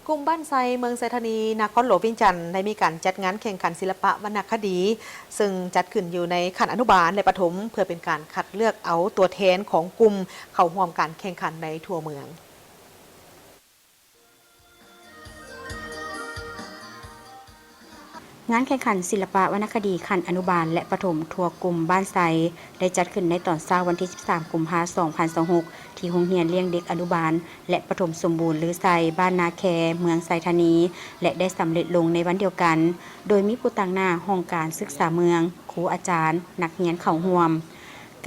กรุงบ้านไซเมืองไซธานีนครหลวงวิงจันทร์ได้มีการจัดงานแข่งขันศิลปะวรรณคดีซึ่งจัดขึ้นอยู่ในขั้นอนุบาลและประถมเพื่อเป็นการคัดเลือกเอาตัวแทนของกลุ่มเข้าร่วมการแข่งขันในทั่วเมืองงานแข่งขันศิลปะวรรณคดีขั้นอนุบาลและประถมทั่วกลุ่มบ้านไซได้จัดขึ้นในตอนเช้าวันที่ 13 กุมภาพันธ์ 2026 ที่โรงเรียนเลี้ยงเด็กอนุบาลและประถมสมบูรณ์หรือไซบ้านนาแคเมืองไซธานีและได้สำเร็จลงในวันเดียวกันโดยมีผู้ตั้งหน้าห้องการศึกษาเมืองครูอาจารย์นักเรียนเข้าร่วม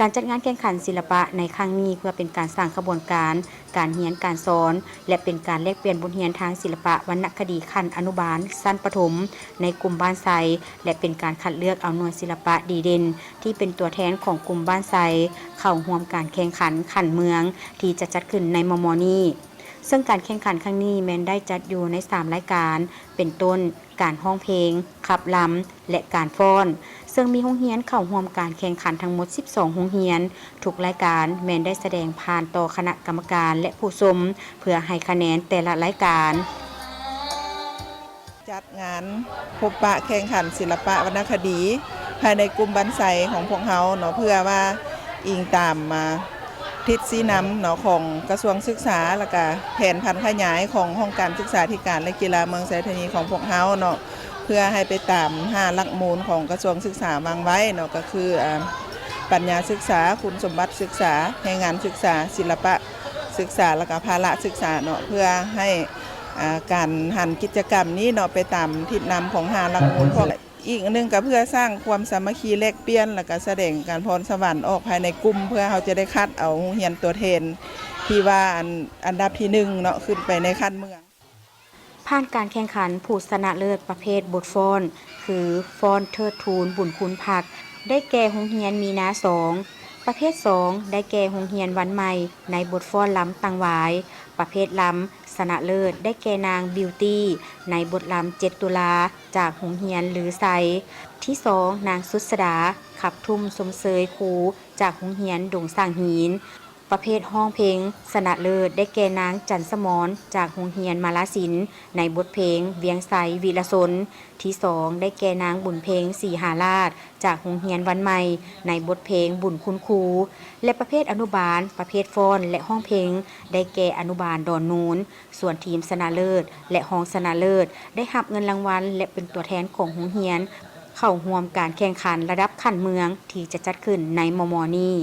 การจัดงานแข่งขันศิลปะในครั้งนี้เพื่อเป็นการสร้างขบวนการเรียนการสอนและเป็นการแลกเปลี่ยนบทเรียนทางศิลปะวรรณคดีขั้นอนุบาลสั้นประถมในกลุ่มบ้านไซและเป็นการคัดเลือกเอาหน่วยศิลปะดีเด่นที่เป็นตัวแทนของกลุ่มบ้านไซเข้าร่วมการแข่งขันขั้นเมืองที่จะจัดขึ้นในมม.นี้ซึ่งการแข่งขันครั้งนี้แม้นได้จัดอยู่ใน3รายการเป็นต้นการร้องเพลงขับลำและการฟ้อนซึ่งมีโรงเรียนเข้าร่วมการแข่งขันทั้งหมด12โรงเรียนทุกรายการแม้นได้แสดงผ่านต่อคณะกรรมการและผู้ชมเพื่อให้คะแนนแต่ละรายการจัดงานพบปะแข่งขันศิลปะวรรณคดีภายในกลุ่มบ้านไซของพวกเราเนาะเพื่อว่าอิงตามมาทิศชี้นำเนาะของกระทรวงศึกษาและก็แผนพันธุ์ขยายของห้องการศึกษาธิการและกีฬาเมืองไซธานีของพวกเราเนาะเพื่อให้ไปตาม5หลักมูลของกระทรวงศึกษาวางไว้เนาะก็คือปัญญาศึกษาคุณสมบัติศึกษาให้งานศึกษาศิลปะศึกษาและก็ภาระศึกษาเนาะเพื่อให้การหันกิจกรรมนี้เนาะไปตามทิศนำของ5หลักมูลของอีกนึงก็เพื่อสร้างความสามัคคีแลกเปลี่ยนและก็แสดงการพรสวรรค์ออกภายในกลุ่มเพื่อเขาจะได้คัดเอาโรงเรียนตัวแทนที่ว่าอันดับที่1เนาะขึ้นไปในขั้นเมืองผ่านการแข่งขันผู้ชนะเลิศประเภทบทฟ้อนคือฟ้อนเทิดทูนบุญคุณผักได้แก่โรงเรียนมีนา2ประเภท2ได้แก่โรงเรียนวันใหม่ในบทฟ้อนล้ำตังหวายประเภทล้ำชนะเลิศได้แก่นางบิวตี้ในบทล้ำ7ตุลาจากโรงเรียนหรือไซที่2นางสุสดาขับทุ่มสมเสยครูจากโรงเรียนดงสร้างหินประเภทห้องเพลงชนะเลิศได้แก่นางจันสมรจากโรงเรียนมาลาศิลป์ในบทเพลงเวียงไซวีรสนที่2ได้แก่นางบุญเพลงศรีหาราชจากโรงเรียนวันใหม่ในบทเพลงบุญคุณครูและประเภทอนุบาลประเภทฟ้อนและห้องเพลงได้แก่อนุบาลดอนนูนส่วนทีมชนะเลิศและห้องชนะเลิศได้รับเงินรางวัลและเป็นตัวแทนของโรงเรียนเข้าร่วมการแข่งขันระดับขั้นเมืองที่จะจัดขึ้นในมม.นี้